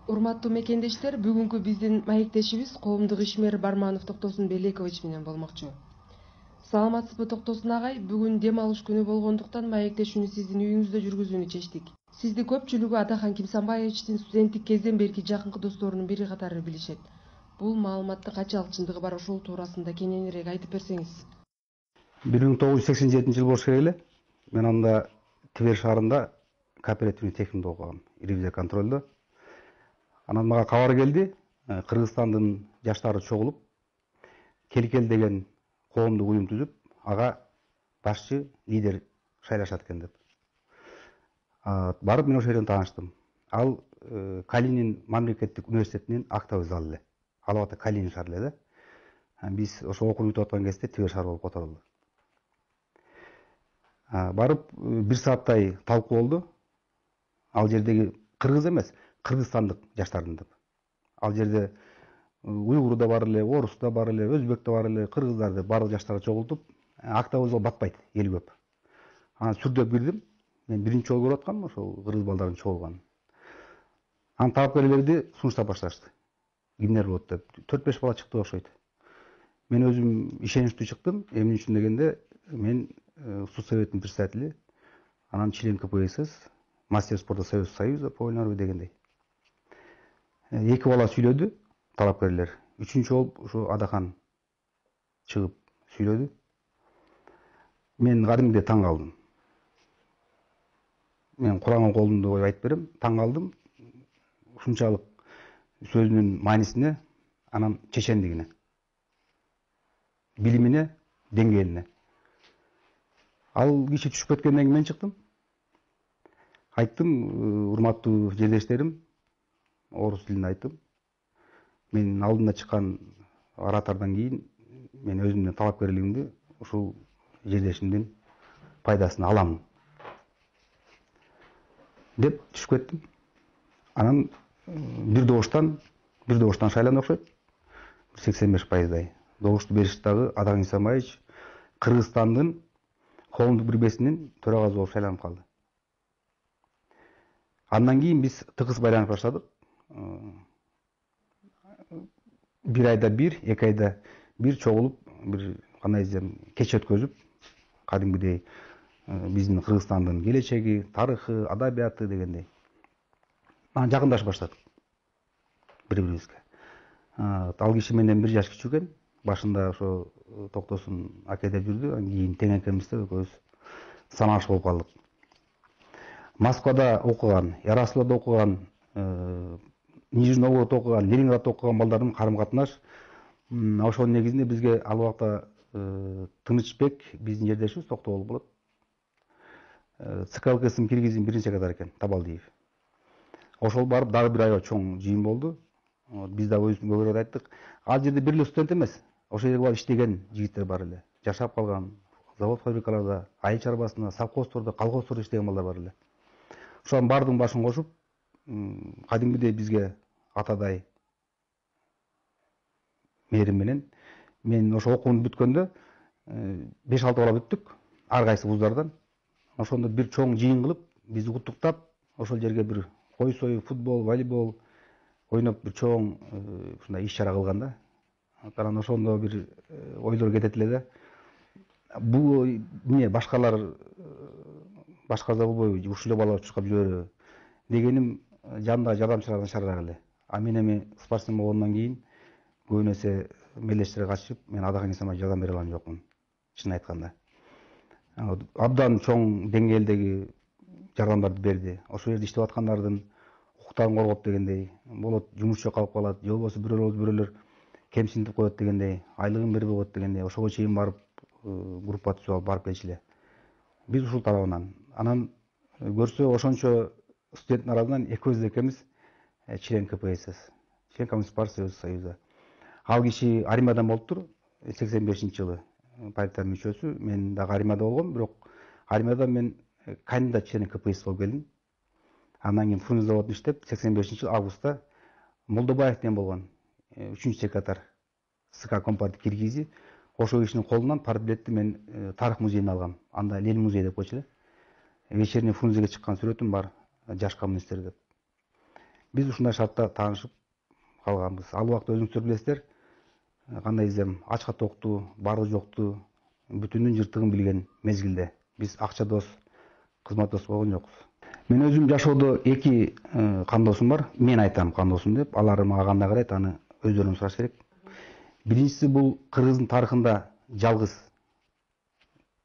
Урматтуу мекендештер, бүгүнкү биздин маектешибиз коомдук ишмер Барманов Токтосун Белекович менен болмокчу. Саламатсызбы Токтосун агай, бүгүн дем алыш күнү болгондуктан маектешүүнү сиздин үйүңүздө жүргүзүүнү чечтик. Сизди көпчүлүгү Атахан Кимсанбаевичтин студенттик кезден берки жакынкы досторунун бири катары билишет. Бул маалыматтын канчалык чындыгы бар, ошол туурасында кененирээк айтып берсеңиз. 1987 жыл болуш керек эле. Мен анда Тибер шаарында кооперативный техникумда окугам, ревизия контролдо. Анан мага кабар келди, Кыргызстандын жаштары чогулуп, Келкел деген коомдук уюм түзүп, ага башчы, лидер шайлашат экен деп. Барып мен ошол жерден тааныштым. Ал Калинин мамлекеттик университетинин актовый залы эле. Алып ата Калинин шаар эле да. Биз ошо окууну бүтүп аткан кезде Тибер шаар болуп которулду. Барып 1 сааттай талкуу болду. Ал жердеги кыргыз эмес, кыргызстандык жаштардын деп. Ал жерде уйгур да бар эле, орус да бар эле, өзбек да бар эле, кыргыздар деп барлык жаштарды чогултуп, актовый зал батпайт, эл көп. Анан сүрдөп кирдим. Мен биринчи жолу көрүп аткам ошол кыргыз балдардын чогулганын. Анан талапкерлерди сунуштап башташты. Кимдер болот деп. 4-5 бала чыкты окшойт. Мен өзүм ишеничтүү чыктым. Эмне үчүн дегенде, мен суд советтин председатели, анан член КПСС, мастер спорта Союза по вольной борьбе дегендей. Эки бала сүйлөдү, талапкерлер. Үчүнчү болуп ушу Адахан чыгып сүйлөдү. Мен кадимгидей таң калдым. Мен Куранган колумда коюп айтып берем, таң калдым. Ушунчалык сөзүнүн маанисине, анан чечендигине, билимине, деңгээлине. Ал киши түшүп кеткенден кийин мен чыктым. Айттым, урматтуу жерлештерим, орус тилинде айттым. Мен алдында чыккан оратордон кийин мен өзүмдүн талапкерлигимди ушул жерлешимдин пайдасын алам деп түшүп кеттим. Анан бир добуштан шайланды окшойт. 85%. Добушту беришти дагы Атахан Кимсанбаевич Кыргызстандын коомдук бирбесинин төрагасы болуп шайланып калды. Андан кийин биз тыгыз байланып баштадык. 1 айда 1, 2 айда 1 чогулуп, бир кандай десем, кеч өткөзүп, кадимгидей биздин Кыргызстандын келечеги, тарыхы, адабияты дегендей. Анан жакындашып баштадык бири-бирибизге. Ал киши менден 1 жаш кичүү экен. Башында ошо Токтосун аке деп жүрдү, анан кийин тең экенбиз деп экөөбүз санашып болуп калдык. Москвада окуган, Ярославда окуган, Нижний Новгороддо окуган, Ленинградда окуган балдардын карым-катнаш ошонун негизинде бизге ал убакта Тынычбек биздин жердешибиз, Токто болуп болот. ЦК ЛКСМ Киргиздин биринчи секретары экен, Табалдиев. Ошол барып дагы 1 айга чоң жыйын болду. Биз да өзүбүздүн көбүрөөк айттык. Ал жерде бир эле студент эмес, ошол жерге барып иштеген жигиттер бар эле. Жашап калган, завод фабрикаларда, айыл чарбасында, совхоздордо, колхоздордо иштеген балдар бар эле. Ошонун баардыгын башын кошуп, кадимгидей бизге атадай мээрим менен мен ошо окууну бүткөндө 5-6 бала бүттүк, ар кайсы вуздардан. Ошондо бир чоң жыйын кылып, бизди куттуктап, ошол жерге бир кой союп, футбол, волейбол ойноп, бир чоң ушундай иш-чара кылган да. Анан ошондо бир ойлор кетет эле да. Бул эмне башкалар башкарса болбойбу, ушул эле балалар чуркап жибереби дегеним жанымдагы жардамчылардан шарыраак эле. Мен эми спортсмен болгондон кийин көп нерсе мелдештерге катышып, мен Атахан Кимсанбаевичке жардам бере алган жокмун, чынын айтканда. Абдан чоң деңгээлдеги жардамдарды берди. Ошол жерде иштеп аткандардын укуктарын коргоп дегендей, болот жумуш жок калып калат, же болбосо бирөөлөр кемсинтип коет дегендей, айлыгын бербей коет дегендей, ошого чейин барып группа түзүп алып барып келчү эле. Биз ушул тарабынан. Анан көрсө ошончо студенттин арасынан экөөбүз экенбиз член КПСС, член Коммунистической партии Союза. Ал киши армиядан болуптур, 85-жылы партиянын мүчөсү. Мен дагы армияда болгом, бирок армияда мен кандидат член КПСС болуп келдим. Андан кийин Фрунзе заводунда иштеп, 85-жыл августта Молдобаев деген болгон 3-секретарь СК Компартии Киргизии. Ошол кишинин колунан партбилетти мен тарых музейине алгам. Анда Ленин музейи деп койчу эле. Вечерний Фрунзеге чыккан сүрөтүм бар, жаш коммунисттер деп. Биз ушундай шартта таанышып калганбыз. Ал убакта өзүңүздөр билесиздер, кандай десем, ачка токту, барды жокту, бүтүнүн жыртыгын билген мезгилде биз акча дос, кызмат дос болгон жокпуз. Мен өзүм жашоодо эки кандоосум бар. Мен айтам кандоосум деп, алар мага кандай карайт, аны өздөрүнөн сураш керек. Биринчиси бул Кыргыздын тарыхында жалгыз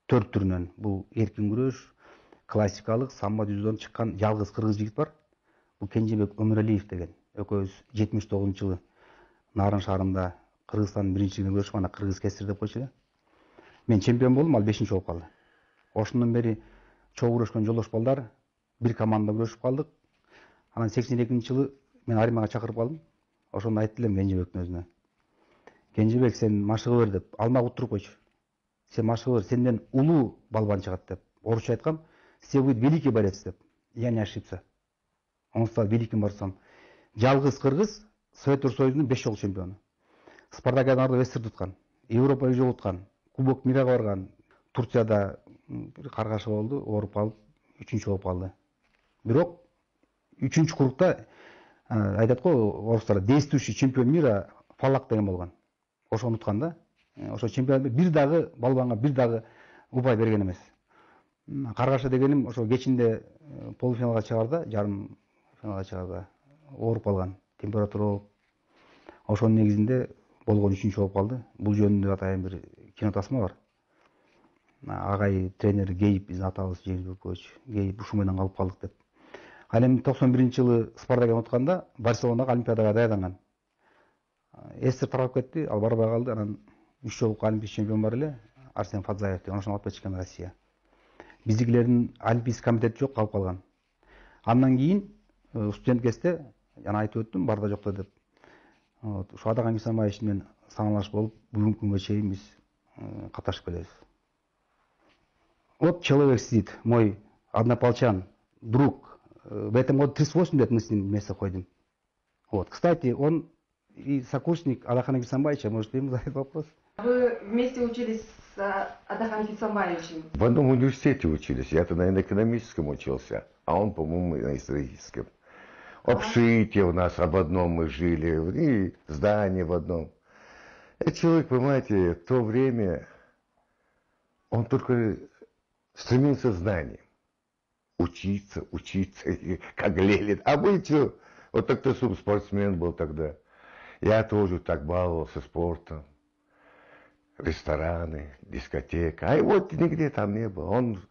төрт түрүнөн бул эркин күрөш, классикалык самбо дзюдодон чыккан жалгыз кыргыз жигит бар. Бул Кенжебек Өмүралиев деген. Экөөбүз 79-жылы Нарын шаарында Кыргызстандын биринчилигине күрөшүп, ана кыргыз кесир деп койчу эле. Мен чемпион болдум, ал 5-чи болуп калды. Ошондон бери чогуу күрөшкөн жолдош балдар бир командада күрөшүп калдык. Анан 82-жылы мен армияга чакырып калдым. Ошондо айтты элем Кенжебектин өзүнө. Кенжебек, сен машыгы бер деп, алмак уттуруп койчу. Сен машыгы бер, сенден улуу балбан чыгат деп. Орусча айткам, все будет великий борец деп. Я не ошибся. Он стал великим борцом. Жалгыз кыргыз Советтер Союзунун 5 жолу чемпиону. Спартакиадаларда вестер туткан, Европа жол уткан, Кубок мирага барган. Турцияда бир каргашы болду, ооруп калып, 3-чү болуп калды. Бирок 3-чү кругта айтат го орустар, действующий чемпион мира Фалак деген болгон. Ошону уткан да. Ошо чемпион бир дагы балбанга бир дагы упай берген эмес. Каргаша дегеним ошо кечинде полуфиналга чыгарда, жарым финалга чыгарда ооруп калган, температура болуп. Ошонун негизинде болгон 3-чү болуп калды. Бул жөнүндө атайын бир кинотасма бар. Агай тренер Гейб, биздин атабыз Жеңилбекович Гейб ушул менен калып калдык деп. Ал эми 91-жылы Спартакиаданы утканда Барселонага Олимпиадага даярданган. Эстер тарап кетти, ал барбай калды. Анан 3 жолку олимпийский чемпион бар эле, Арсен Фадзаев деген, ошону алып кетишкен Россия. Биздикилердин олимпийский комитети жок, калып калган. Андан кийин студент кезде жана айтып өттүм, барда жокто деп. Ушу Адакан Кисанбаевич менен саамалашып болуп, бүгүнкү күнгө чейин биз катнашып келебиз. Вот человек сидит, мой однополчан, друг. В этом году 38 лет мы с ним вместе ходим. Вот, кстати, он и сокурсник Адакана Кисанбаевича, может, ему задать вопрос? Вы вместе учились с Адаханом Кисанбаевичем? В одном университете учились. Я-то, наверное, на экономическом учился, а он, по-моему, на историческом. Общежитие у нас об одном мы жили, и здание в одном. Этот человек, понимаете, в то время он только стремился к знаниям. Учиться, и как Ленин. А мы что? Вот так-то спортсмен был тогда. Я тоже так баловался спортом. Рестораны, дискотека. А его нигде там не было. Он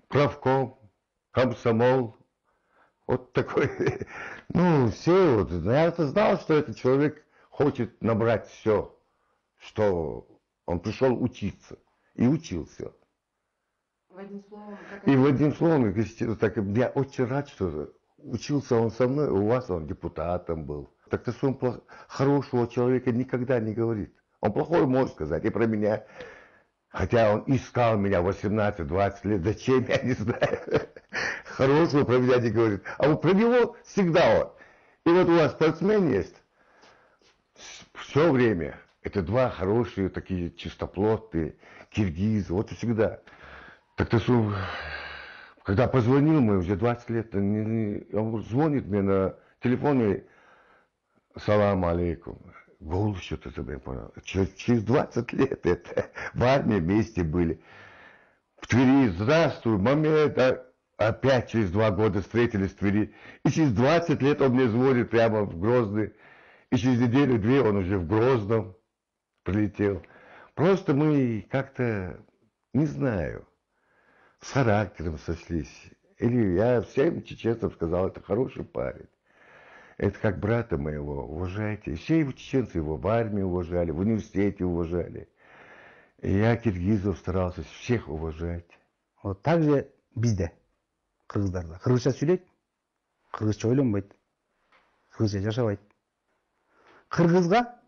правком, комсомол. Вот такой. Ну, все. Вот. Я-то знал, что этот человек хочет набрать все, что он пришел учиться. И учился. В одним словом, И в одним словом, так, я очень рад, что учился он со мной, у вас он депутатом был. Так-то он хорошего человека никогда не говорит. Он плохой может сказать и про меня. Хотя он искал меня 18-20 лет. Зачем, я не знаю. Хорошего про меня не говорит. А вот про него всегда он. И вот у вас спортсмен есть. Все время. Это два хорошие, такие чистоплотные киргизы. Вот всегда. Так-то когда позвонил, мы уже 20 лет, он звонит мне на телефоне, салам алейкум. Голос что-то я понял. Через 20 лет это в армии вместе были. В Твери, здравствуй, момент, опять через 2 года встретились в Твери. И через 20 лет он мне звонит прямо в Грозный. И через неделю-две он уже в Грозном прилетел. Просто мы как-то, не знаю, с характером сошлись. Или я всем чеченцам сказал, это хороший парень. Это как брата моего, уважайте. И все его чеченцы его в армии уважали, в университете уважали. И я киргизов старался всех уважать. Вот так же бизде, кыргыздарда. Кыргызча сүйлөйт, кыргызча ойлонбойт, кыргызча жашабайт. Кыргызга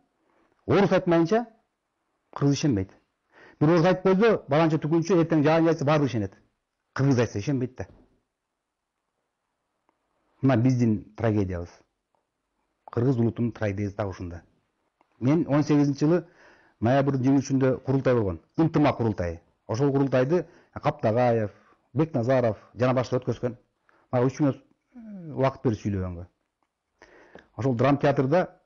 орус айтмайынча кыргыз ишенбейт. Бир орус айтып койсо, баланча түкүнчү эртең жаан айтса баары ишенет. Кыргыз айтса ишенбейт да. Мына биздин трагедиябыз. Кыргыз улутунун трагедиясы да ушунда. Мен 18-жылы ноябрдын 23-үндө курултай болгон. Ынтымак курултайы. Ошол курултайды Каптагаев, Бекназаров жана башкалар өткөзгөн. Мага 3 мүнөт убакыт берди сүйлөгөнгө. ошол драма театрда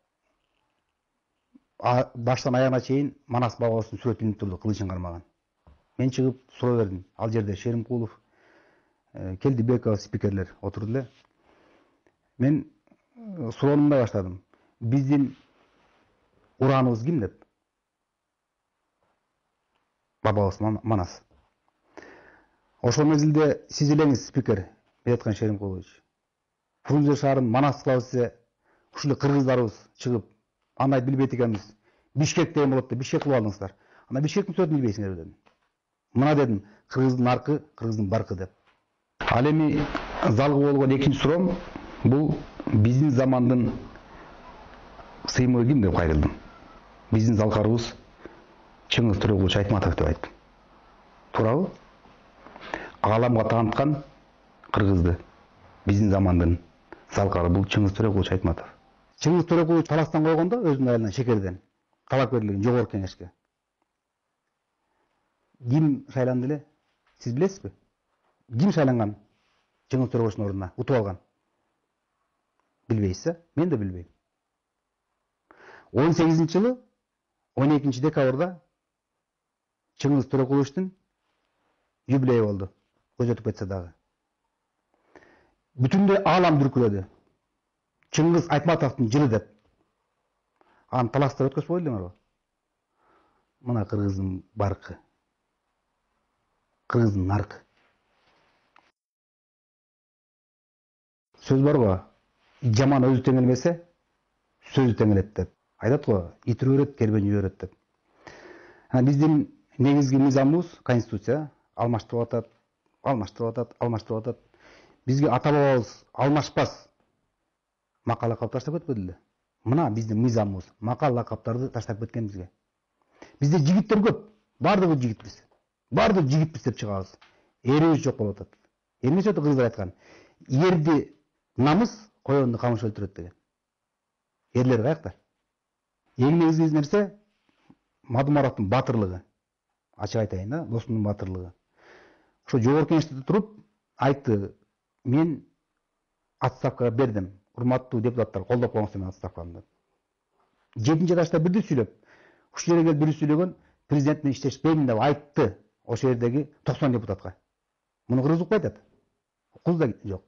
баштан аягына чейин Манас бабабыздын сүрөтү илинип турду, кылычын кармаган. Мен чыгып суроо бердим. Ал жерде Шеримкулов, Келдибеков спикерлер отурду эле. Мен суроонумдай баштадым. Биздин ураныбыз ким деп? Бабабыз Манас. Ошол мезгилде сиз элеңиз спикер, Беткан Шеримкулович. Фрунзе шаарын Манас кылабыз десе, ушул кыргыздарыбыз чыгып, аны билбейт экенбиз. Бишкек деген болот деп Бишкек кылып алдыңыздар. Ана Бишкектин сөзүн билбейсиңер дедим. Мына дедим, кыргыздын аркы, кыргыздын баркы деп. Ал эми залгы болгон экинчи суроом бул биздин замандын сыймыгы ким деп кайрылдым. Биздин залкарыбыз Чыңгыз Төрөкулович Айтматов деп айттым. Туурабы? Ааламга тааныткан кыргызды биздин замандын залкары бул Чыңгыз Төрөкулович Айтматов. Чыңгыз Төрөкулович таластан койгондо өзүнүн айылынан шекерден талапкерлигин жогорку кеңешке. Ким шайланды эле? Сиз билесизби? Ким шайланган Чыңгыз Төрөкуловичтун ордуна утуп алган? Билбейсиз, мен да билбейм. 18-жылы 12-декабрда Чыңгыз Төрөкуловичтун юбилейи болду. Көз өтүп кетсе дагы. Бүтүндөй аалам дүркүрөдү. Чыңгыз Айтматовдун жылы деп. Аны таластырып өткөзүп койдуңарбы? Мына кыргыздын баркы. Кыргыздын наркы. Сөз барбы? Жаман өзү теңелмесе, сөзү теңелет деп. Айтат го, ит үрөт, кербен үйөрөт деп. Биздин негизги мыйзамыбыз конституция алмаштырып атат. Бизге ата бабабыз алмашпас макал лакап таштап кетпеди эле. Мына биздин мыйзамыбыз макал лакаптарды таштап кеткен бизге. Бизде жигиттер көп, бардыгы жигитпиз. Бардыгы жигитпиз деп чыгабыз. Эрибиз жок болуп атат. Эмнесе кыргыздар айткан? Ерди намыс, коёнду камыш өлтүрөт деген. Эрлер каякта? Эң негизги нерсе Мадумаровдун батырлыгы. Ачык айтайын да, досумдун батырлыгы. Ошо жогорку кеңеште туруп айтты, мен отставкага бердим. Урматтуу депутаттар, колдоп коюңуздар менин отставкамды. 7 этажда бирди сүйлөп, ушул жерге келип бирди сүйлөгөн, президенттин иштешпейм деп айтты ошол жердеги 90 депутатка. Муну кыргыз укпай атат. Укуз да жок.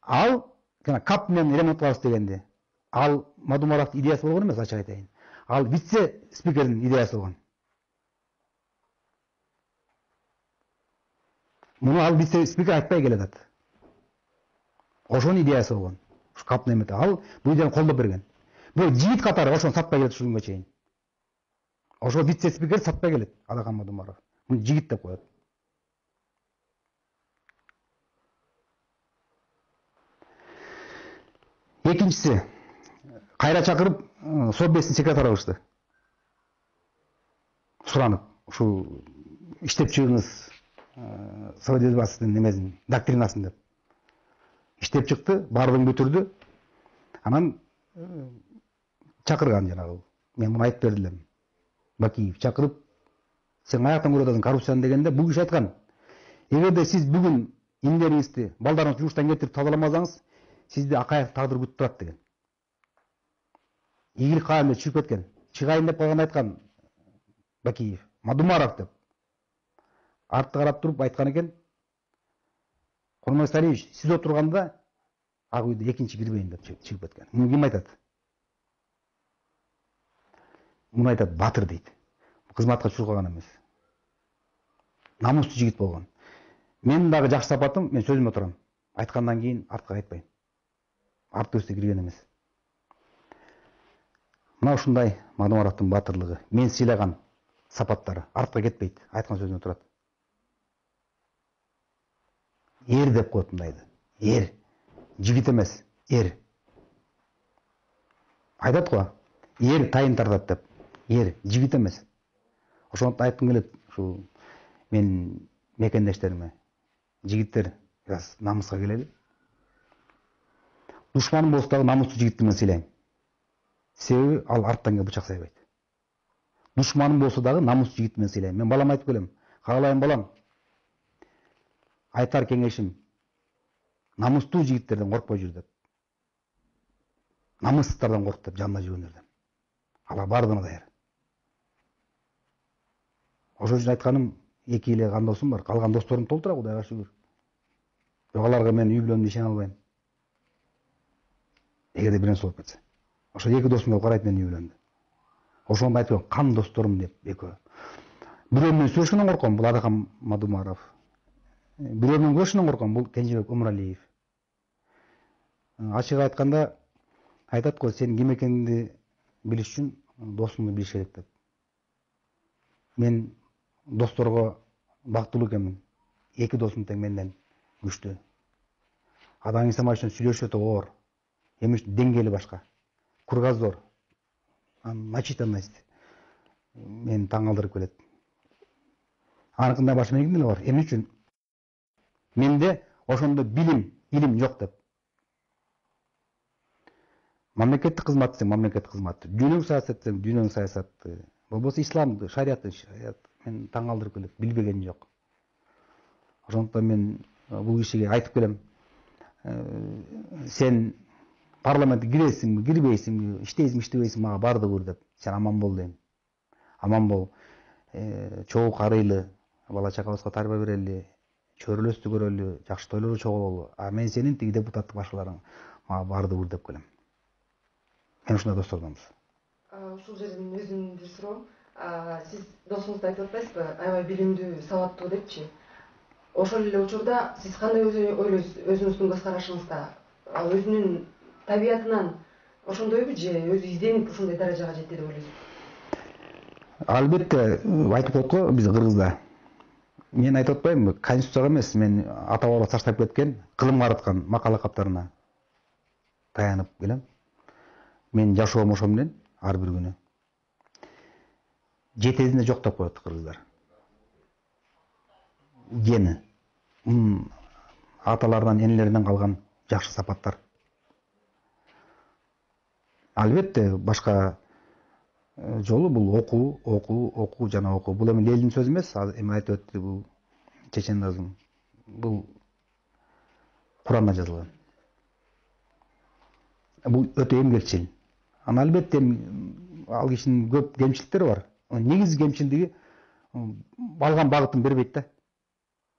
Ал жана кап менен ремонт кылабыз дегенди. Ал Мадумаровдун идеясы болгон эмес, ачык айтайын. Ал вице спикердин идеясы болгон. Муну ал вице спикер айтпай келатат. Ошонун идеясы болгон. Ушу кап немете. Ал бул идеяны колдоп берген. Бул жигит катары ошону сатпай келет ушул күнгө чейин. Ошо вице спикер сатпай келет Алакан Мадумаров. Муну жигит деп коет. Экинчиси, кайра чакырып, Совбездин секретары кылышты. Суранып, ушул иштеп чыгыңыз Совет элбасынын немесин, доктринасын деп. Иштеп чыкты, бардыгын бүтүрдү. Анан чакырган жанагы. Мен муну айтып бердим. Бакиев чакырып, сен аяктан көрүп атасың коррупцияны дегенде бул киши айткан. Эгерде сиз бүгүн индериңизди, балдарыңызды жуштан кетирип тазаламасаңыз, сизди акаяк тагдыр күтүп турат деген. Ийгилик каалым деп чыгып кеткен. Чыгайын деп калганда айткан Бакиев, Мадумаров деп. Артты карап туруп айткан экен. Курмай Салиевич, сиз отурганда ак үйдө экинчи кирбейин деп чыгып кеткен. Муну ким айтат? Муну айтат Батыр дейт. Кызматка чуркаган эмес. Намустуу жигит болгон. Менин дагы жакшы сапатым, мен сөзүмө турам. Айткандан кийин артка кайтпайм. Арт өстө кирген эмес. Мына ушундай Мадумаровдун батырлыгы, мен сыйлаган сапаттары артка кетпейт, айткан сөзүнө турат. Эр деп коет мындайды. Эр. Жигит эмес, эр. Айтат го, эр тайын тартат деп. Эр, жигит эмес. Ошондон айткым келет, ушул мен мекендештериме, жигиттер biraz намыска келели. Душманым болсо дагы намыстуу жигитти мен сыйлайм. Себеби ал арттан келип бычак сайбайт. Душманым болсо дагы намыстуу жигитти мен сыйлайм. Мен балам айтып келем, кагалайм балам. Айтар кеңешим, намыстуу жигиттерден коркпой жүр деп. намыссыздардан корк деп жанына жүргөндөрдөн. Алар бардыгына даяр. Ошол үчүн айтканым, 2 эле кандосум бар, калган досторум толтура, Кудайга шүгүр. Бирок аларга мен үй бүлөмдү ишене албайм. Эгерде бир нерсе болуп кетсе. Ошо 2 досум болуп карайт менин үй бүлөмдү. Ошону айтып, кан досторум деп экөө. Бирөө менен сүйлөшкөндөн корком, бул Адахан Мадумаров. Бирөө менен көрүшкөндөн корком, бул Кенжебек Умралиев. Ачык айтканда айтат го, сен ким экениңди билиш үчүн досуңду билиш керек деп. Мен досторго бактылуу экенмин. 2 досум тең менден күчтүү. Адам Исамбаев үчүн сүйлөшүү өтө оор. Эми үчүн деңгээли башка. Кругозор, начитанность мени таң калтырып келет. Аныкында башка эмне бар? Эмне үчүн менде ошондо илим жок деп. Мамлекеттик кызмат десең, мамлекеттик кызматты, дүйнөлүк саясат десең, дүйнөлүк саясатты, болбосо исламды, шариятты, мен таң калтырып келет, билбеген жок. Ошондуктан мен бул кишиге айтып келем, сен парламентке киресиңби, кирбейсиңби, иштейсиңби, иштебейсиңби, мага барды бур деп, сен аман бол дейм. Аман бол, чогуу карыйлы, бала чакабызга тарбия берели, чөйрөлөстү көрөлү, жакшы тойлорго чогулолу. А мен сенин тиги депутаттык башкаларың мага барды бур деп келем. Мен ушундай достордонбуз. Ушул жерден өзүмдүн бир суроом. Сиз досуңузду айтып атпайсызбы, аябай билимдүү, сабаттуу депчи. Ошол эле учурда сиз кандай ойлойсуз өзүңүздүн көз карашыңызда? Ал өзүнүн табиятынан ошондойбу же өзү изденип ушундай даражага жетти деп ойлойсузбу? Албетте, айтып коет го биз кыргызда. Мен айтып атпаймынбы, конституцияга эмес, мен ата бабалар таштап кеткен, кылым карыткан макала каптарына таянып келем. Мен жашоом ошо менен ар бир күнү. Жетесинде жок деп коет кыргыздар. Гени, аталарынан, энелеринен калган жакшы сапаттар. Албетте, башка жолу бул окуу жана окуу. Бул эми Ленин сөзү эмес, эми айтып өттү бул чечендазым. Бул Куранда жазылган. Бул өтө эмгекчил. Ана албетте ал кишинин көп кемчиликтери бар. Негизги кемчилдиги алган багытын бербейт да.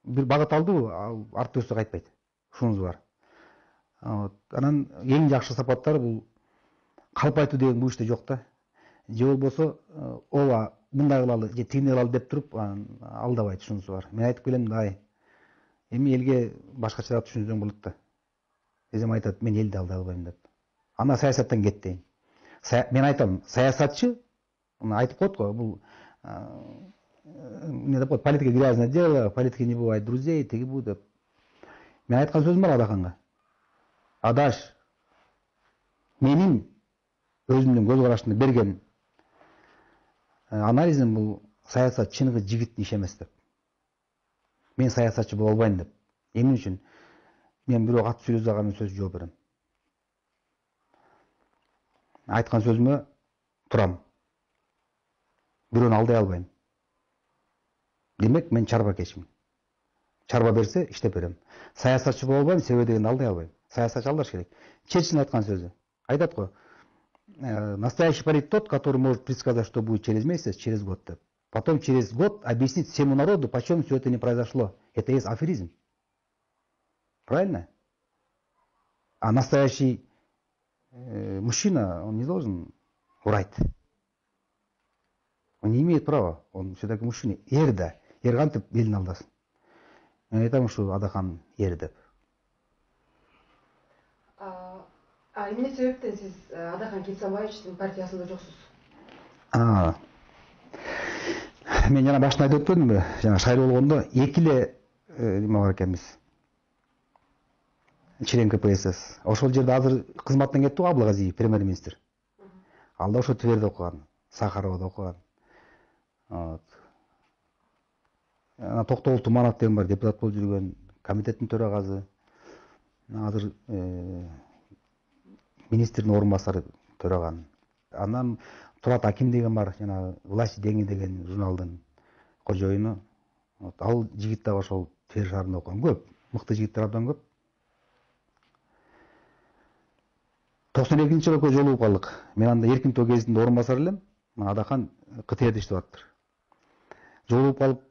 Бир багыт алдыбы, артта өстө кайтпайт. Ушунуз бар. Анан эң жакшы сапаттар бул калп айтуу деген бул иште жок да. Же болбосо ооба мындай кылалы, же тигине кылалы деп туруп алдабайт, ушунусу бар. Мен айтып келем да, эми элге башкачараак түшүнсөң болот да. Десем айтат, мен элди алдай албайм деп. Ана саясаттан кет дейм. Мен айтам, саясатчы, айтып коет го, бул не деп коет, политика грязное дело, политика не бывает друзей, тиги бу деп. Мен айткан сөзүм бар Адаханга. Адаш, менин өзүмдүн көз карашымды берген анализим бул саясат чыныгы жигиттин иши эмес деп. Мен саясатчы боло албайм деп. Эмне үчүн? Мен бирөө катуу сүйлөсө ага мен сөз жооп берем. Айткан сөзүмө турам. Бирөөнү алдай албайм. Демек мен чарбакечмин. Чарба берсе иштеп берем. Саясатчы боло албайм, себеби дегенди алдай албайм. Саясатчы алдаш керек. Черчилль айткан сөзү. Айтат го, настоящий политик тот, который может предсказать, что будет через месяц, через год. Потом через год объяснить всему народу, почем все это не произошло. Это и есть аферизм. Правильно? А настоящий мужчина, он не должен врать. Он не имеет права. Он все-таки мужчина. Ер да. Ер кантип элин алдасын. Мен айтам ушу Адахан ер деп. Эмне себептен сиз Адахан Кенсанбаевичтин партиясында жоксуз? Мен жана башында айтып өтпөдүмбү? Жана шайлоо болгондо 2 эле неме бар экенбиз. Член КПСС. Ошол жерде азыр кызматтан кетти го Абылгазиев, премьер-министр. Ал да ошо Тверде окуган, Сахаровдо окуган. Токтогул Туманов деген бар, депутат болуп жүргөн, комитеттин төрагасы. Азыр министрдин орун басары төраган. Анан Турат Аким деген бар, жана Власть Деньги деген журналдын кожоюну. Ал жигит да ошол Твер шаарында окуган. Көп, мыкты жигиттер абдан көп. 92 жылы жолугуп калдык. Мен анда Эркин Тоо гезитинде орун басар элем. Адахан КТРде иштеп атыптыр. Жолугуп калып,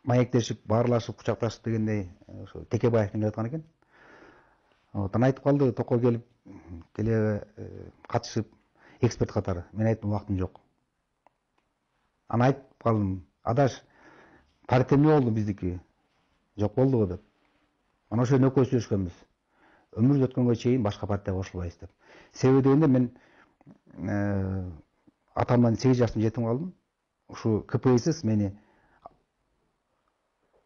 маектешип, баарлашып, кучакташып дегендей ошо Текебаевдин келаткан экен. Аны айтып калды, токко келип, катышып, эксперт катары. Мен айттым, убактым жок. Аны айтып калдым, адаш, партия эмне болду биздики? Жок болдубу деп. Ana ошо экөөбүз сүйлөшкөнбүз. Өмүр өткөнгө чейин башка партияга кошулбайбыз деп. Себеби дегенде мен атамдан 8 жаштан жетим калдым. Ушу КПСС мени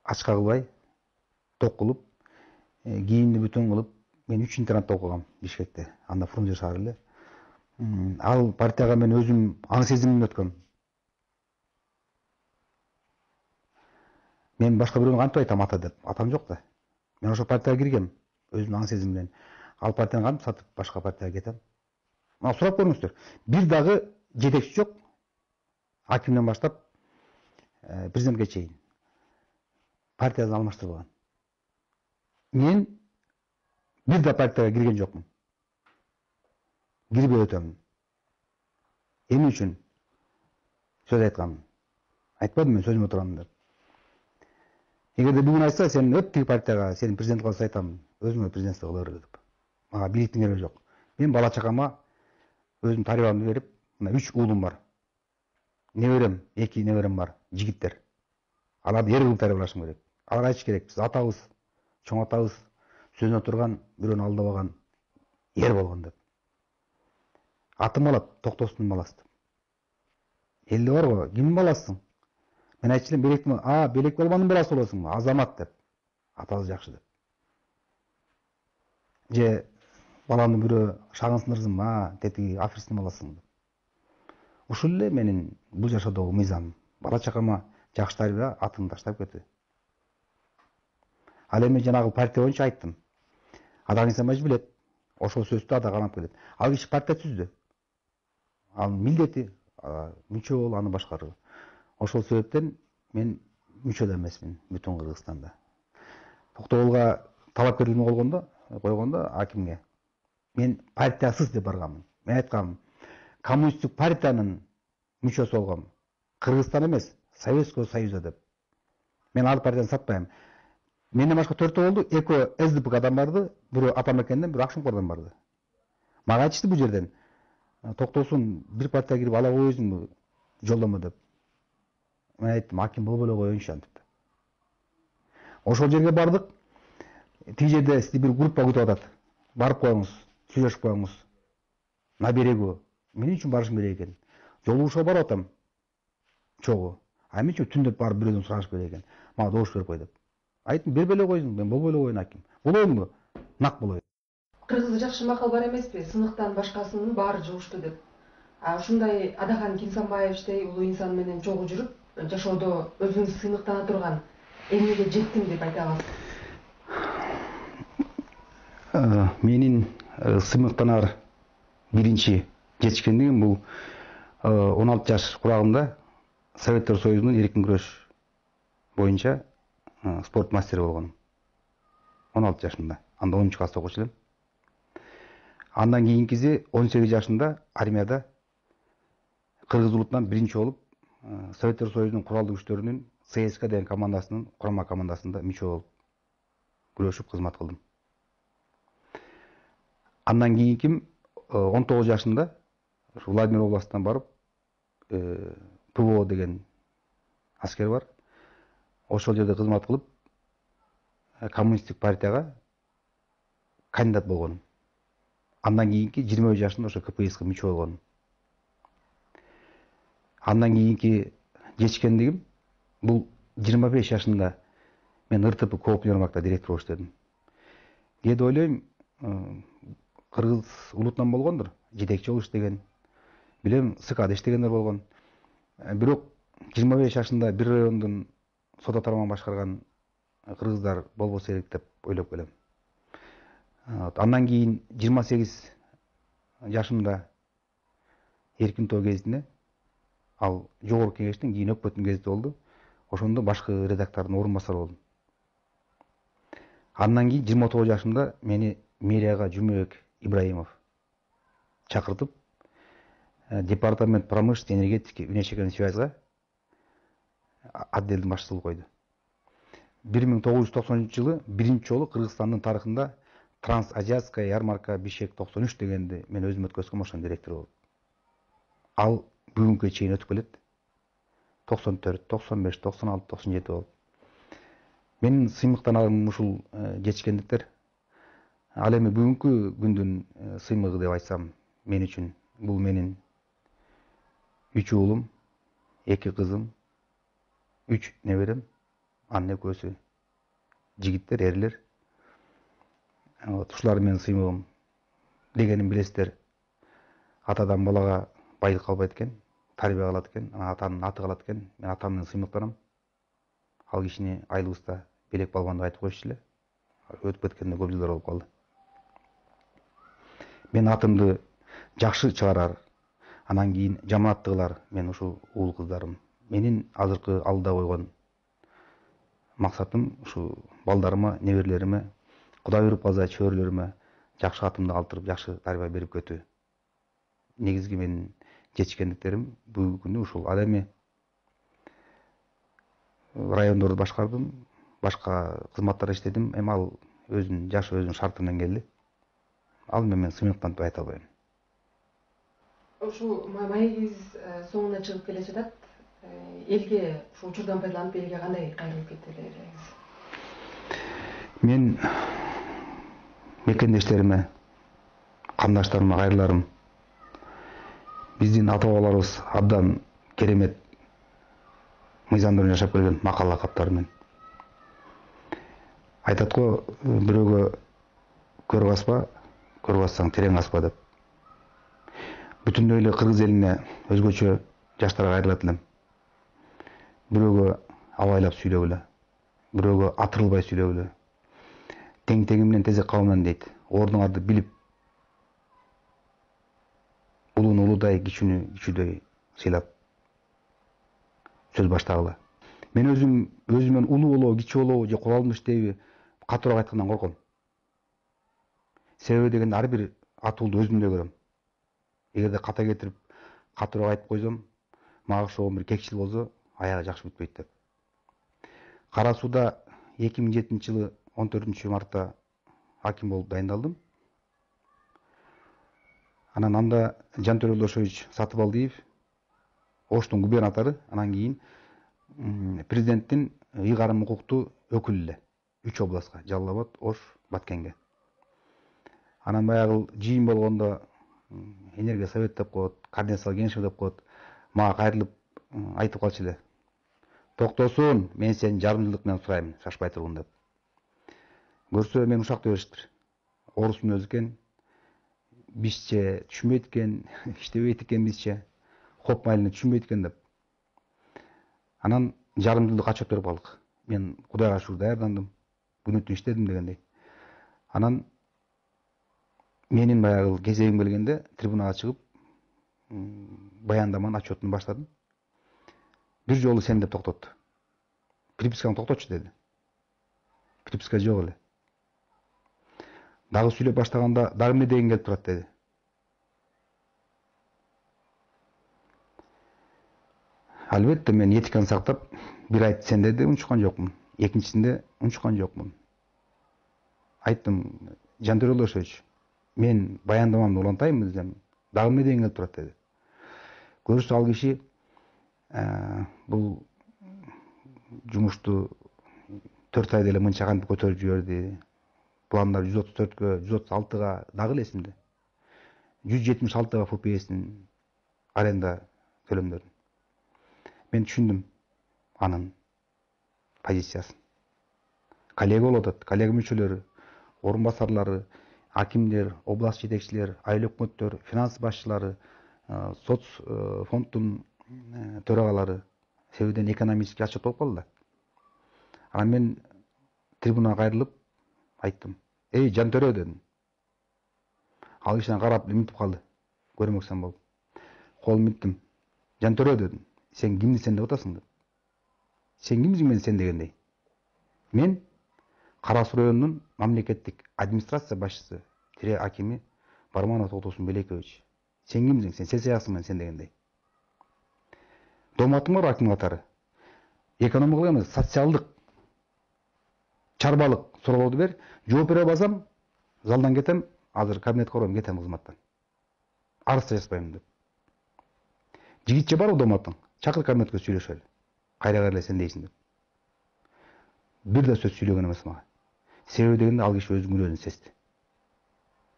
ачка кылбай, ток кылып, кийимди бүтүн кылып, мен 3 интернатта окугам Бишкекте, анда Фрунзе шаары эле. Ал партияга мен өзүм аң сезимимден өткөм. Мен башка бирөөнү кантип айтам ата деп, атам жок да. Мен ошо партияга киргем, өзүмдүн аң сезим менен. Ал партияны кантип сатып башка партияга кетем? Мына сурап көрүңүздөр. Бир дагы жетекчи жок. Акимден баштап президентке чейин. Партияны алмаштырбаган. Мен бир да партияга кирген жокмун. Кирбей өтөмүн. Эмне үчүн сөз айтканмын? Айтпадым мен сөзүмө турам деп. Эгерде бүгүн айтса, сен өт тиги партияга, сени президент кылса айтам, өзүңө президентство кыла бер деп. Мага бийликтин кереги жок. Мен бала чакама өзүм тарбиямды берип, мына 3 уулум бар. Неберем, 2 неберем бар, жигиттер. Аларды эр кылып тарбиялашым керек. Алар айтыш керек, биз атабыз, чоң атабыз сөзүнө турган, бирөөнү алдабаган эр болгон деп. Атым алат, Токтосундун баласы деп. Элде бар го, кимдин баласысың? Мен айтчылам, Белектин, Белек Балбандын баласы болосуңбу? Азамат деп. Атабыз жакшы деп. Же баламды бирөө шагын сындырсın, тетиги афристин баласың деп. Ушул эле менин бул жашоодогу мыйзамым. Бала чакама жакшы тарбия, атымды таштап кетти. Ал эми жанагы партия боюнча айттым. Адаг Нисанбаевич билет. Ошол сөздү ада канап келет. Ал киши партия түздү. Анын милдети мүчө болуп аны башкаруу. Ошол себептен мен мүчө да эмесмин бүтүн Кыргызстанда. Токтогулга талапкерлигиме койгондо акимге мен партиясыз деп барганмын. Мен айткам, коммунисттик партиянын мүчөсү болгом. Кыргызстан эмес, Советский Союзда деп. Мен ал партияны сатпайм. Менден башка 4 болду, экөө СДПКдан барды, бирөө Атамекенден, бирөө Акшумкордон барды. Мага айтышты бул жерден. Токтосун бир партияга кирип ала койбойсуңбу жолдомо деп. Мен айттым, аким болбой эле коеюнчу антип. Ошол жерге бардык. Тиги жерде сизди бир группа күтүп атат. Барып коюңуз, сүйлөшүп коюңуз. На берегу. Мен үчүн барышым керек экен. Жолугушууга барып атам. Чогуу. Мен үчүн түндөп барып бирөөдөн сурашып керек экен. Мага добуш берип кой деп. Айттым, бербей эле койсуң, мен болбой эле коеюн аким. Болоюңбу? Нак болоюн. Кыргызда жакшы макал бар эмеспи? Сыныктан башкасынын баары жугушту деп. Ушундай Адахан Нисанбаевичтей улуу инсан менен чогуу жүрүп, жашоодо өзүңүз сыймыктана турган эмнеге жеттим деп айта аласыз? Менин сыймыктанар биринчи жетишкендигим бул 16 жаш курагымда Советтер Союзунун эркин күрөш боюнча спорт мастери болгонум. 16 жашымда. Анда 10 класста окуучу элем. Андан кийинкиси 18 жашында армияда Кыргыз улутунан биринчи болуп, Советтер Союзунун куралдуу күчтөрүнүн ЦСК деген командасынын курама командасында мүчө болуп күрөшүп кызмат кылдым. Андан кийинким 19 жашында Владимир областынан барып, ПВО деген аскер бар. Ошол жерде кызмат кылып, коммунисттик партияга кандидат болгонум. Андан кийинки 20 жашында ошо КПССке мүчө болгонум. Андан кийинки жетишкендигим бул 25 жашында мен РТП Коop Ярмакта директор болуп иштедим. Кээде ойлойм, Кыргыз улутунан болгондур, жетекчи болуп иштеген. Билем, СКда иштегендер болгон. Бирок 25 жашында бир райондун сот тармагын башкарган кыргыздар болбосо керек деп ойлоп келем. Андан кийин 28 жашымда Эркин Тоо гезитине, ал жогорку кеңештин кийин өкмөттүн гезити болду. Ошондо башкы редактордун орун басары болдум. Андан кийин 29 жашымда мени мэрияга Жумабек Ибраимов чакыртып департамент промышленности энергетики внешекерный связьга отделдин башчылыгын койду. 1993 жылы биринчи жолу Кыргызстандын тарыхында Трансазиатская ярмарка Бишкек 93 дегенди мен өзүм өткөзгөм, ошонун директору болуп. Ал бүгүнкү чейин өтүп келет. 94, 95, 96, 97 болуп. Менин сыймыктан ушул жетишкендиктер. Ал эми бүгүнкү күндүн сыймыгы деп айтсам, мен үчүн бул менин 3 уулум, 2 кызым, 3 неберем, анын экөөсү жигиттер, эрлер. Ушулар менин сыймыгым. Дегенин билесиздер, атадан балага байлык калбайт экен, тарбия калат экен, атанын аты калат экен. Мен атамдын сыймыктанам. Ал кишини айылыбызда белек балбан деп айтып коюшчу эле. Өтүп кеткенде көп жылдар болуп калды. Мен атымды жакшы чыгарар, анан кийин жамааттыгылар, мен ушул уул кыздарым. Менин азыркы алдыда койгон максатым ушу балдарыма, неберелериме, Кудай буйруп калса чөбөрөлөрүмө жакшы атымды калтырып, жакшы тарбия берип кетүү. Негизги менин жетишкендиктерим бүгүнкү күндө ушул. Ал эми райондорду башкардым, башка кызматтарда иштедим. Эми ал өзүнүн жашы өзүнүн шарты менен келди. Ал мен сыймыктан деп айта албайм. Ушул маегибиз соңуна чыгып келе жатат. Элге ушул учурдан пайдаланып элге кандай кайрылып кетти элеңиз? Мен мекендештериме, кандаштарыма кайрыларым. Биздин ата бабаларыбыз абдан керемет мыйзамдар менен жашап келген, макал лакаптар менен. Айтат го, бирөөгө көр каспа, көр кассаң терең каспа деп. Бүтүндөй эле кыргыз элине өзгөчө жаштарга кайрылат элем. Бирөөгө абайлап сүйлөгүлө, бирөөгө атырылбай сүйлөгүлө. Тең теңи менен тезек кабынан дейт. Ордуңарды билип, улууну улуудай, кичүүнү кичүүдөй сыйлап сөз баштагыла. Мен өзүмөн улуу болобу, кичүү болобу же куралдуу иштейби катуураак айткандан корком. Себеби дегенде ар бир атуулду өзүмдөй көрөм. Эгерде ката кетирип катуураак айтып койсом, мага ошого бир кекчил болсо, аягы жакшы бүтпөйт деп. Кара Сууда 2007 жылы 14 мартта аким болуп дайындалдым. Анан анда Жантөрө Лошович Сатыбалдиев, Оштун губернатору, анан кийин президенттин ыйгарым укуктуу өкүлү эле 3 областка: Жалал Абад, Ош, Баткенге. Анан баягы жыйын болгондо энергия совет деп коет, координациялык кеңеш деп коет. Мага кайрылып айтып калчу эле: "Токтосун, мен сени жарым жылдык менен сурайм, шашпай тургун" деп. Көрсө мен ушак бериштир. Орус мүнөз экен, бизче түшүнбөйт экен, иштебейт экен бизче, хоп майлыны түшүнбөйт экен деп. Анан жарым жылдык отчет берип калдык. Мен Кудайга шүгүр даярдандым, күнү түн иштедим дегендей. Анан менин баягы кезегим келгенде трибунага чыгып баяндаманын отчетун баштадым. Бир жолу сен деп токтотту. Приписканы токтотчу деди. Приписка жок эле. Дагы сүйлөп баштаганда дагы эмне деген келип турат деди. Албетте мен этиканы сактап, бир айт сен деди, унчуккан жокмун. Экинчисинде унчуккан жокмун. Айттым: "Жантөрө Лошович, мен баяндамамды улантайм десем, дагы эмне деген келип турат деди. Көрүшсө ал киши бул жумушту 4 айда эле мынча кантип көтөрүп жиберди. Пландар 134-кө, 136-га, дагы эле эсимде. 176-га ФПС'нин аренда төлөмдөрүн. Мен түшүндүм анын позициясын. Коллега болуп атат, коллега мүчөлөрү, орун басарлары, акимдер, область жетекчилер, айыл өкмөттөр, финанс башчылары, соц фонддун төрагалары себебинен экономический отчет болуп калды да. Анан мен трибунага кайрылып айттым: "Эй, Жантөрө" дедим. Ал киши карап мынтип калды, көрмөксөн болуп. Колумду минттим. "Жантөрө" дедим. "Сен кимди сен деп атасың" деп. "Сен кимсиң мен сен дегендей?" Мен Кара Суу районунун мамлекеттик администрация башчысы, тире акими Барманов Токтосун Белекович. Сен кимсиң? Сен сесиясың мен сен дегендей. Доматың бар аким катары. Экономикалык эмес, социалдык, чарбалык суроолорду бер. Жооп бере албасам, залдан кетем, азыр кабинетке барам, кетем кызматтан. Арыз да жазбайм деп. Жигитче бар доматың. Чакыр кабинетке сүйлөшөлү. Кайра эле сен дейсиң деп. Бир да сөз сүйлөгөн эмес мага. Себеби дегенде ал киши өзүнүн күнөөнүн сезди.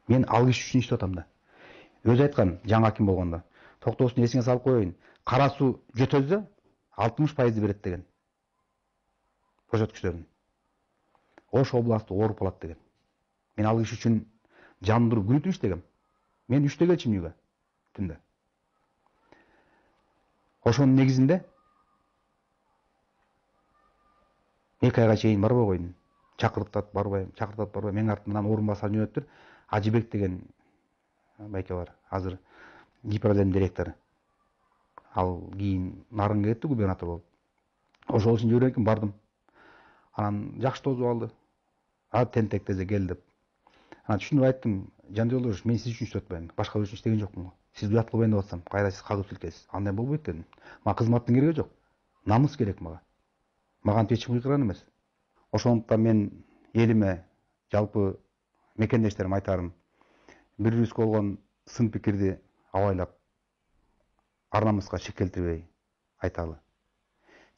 Мен ал киши үчүн иштеп атам да. Өзү айткан, жаңы аким болгондо. Токтоосун эсиңе салып коеюн. Кара суу жөтөлсө 60% берет деген. Көрсөткүчтөрүн. Ош областы ооруп калат деген. Мен ал киши үчүн жандырып күнү түн иштегем. Мен 3-тө келчим үйгө түндө. Ошонун негизинде 2 айга чейин барбай койдум. Чакыртат барбайм, Менин артымдан орун басар жөнөттүр. Ажыбек деген байке бар. Азыр Гипродем директору. Ал кийин Нарынга кетти губернатор болуп. Ошол үчүн жиберген экен, бардым. Анан жакшы тосуп алды. Тентек тезе кел деп. Анан түшүнүп айттым, Жан Жолдошевич, мен сиз үчүн иштеп атпайм. Башка бир үчүн иштеген жокмун го. Сиз уят кылбайын деп атсам, кайра сиз кагып силкейсиз. Андай болбойт дедим. Мага кызматтын кереги жок. Намыс керек мага. Мага эч ким кыйкырган эмес. Ошондуктан мен элиме, жалпы мекендештериме айтарым, бири-бирибизге болгон сын пикирди абайлап, ар намыска шек келтирбей айталы.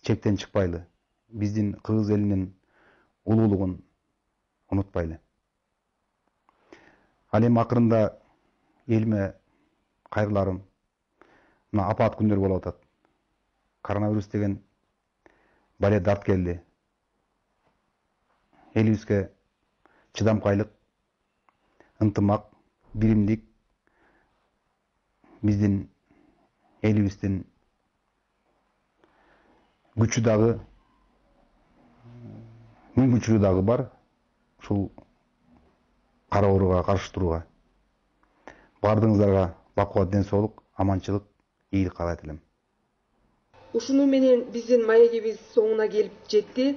Чектен чыкпайлы. Биздин кыргыз элинин улуулугун унутпайлы. Ал эми акырында элиме кайрыларым, мына апаат күндөр болуп атат. Коронавирус деген бале дарт келди. Элибизге чыдамкайлык, ынтымак, биримдик биздин элибиздин күчү дагы, мүмкүнчүлүгү дагы бар. Ушул кара ооруга каршы турууга. Бардыгыңыздарга бакубат ден соолук, аманчылык, ийгилик каалайт элем. Ушуну менен биздин маегибиз соңуна келип жетти.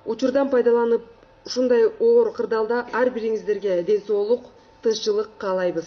Учурдан пайдаланып, ушундай оор кырдаалда ар бириңиздерге ден соолук, тынччылык каалайбыз.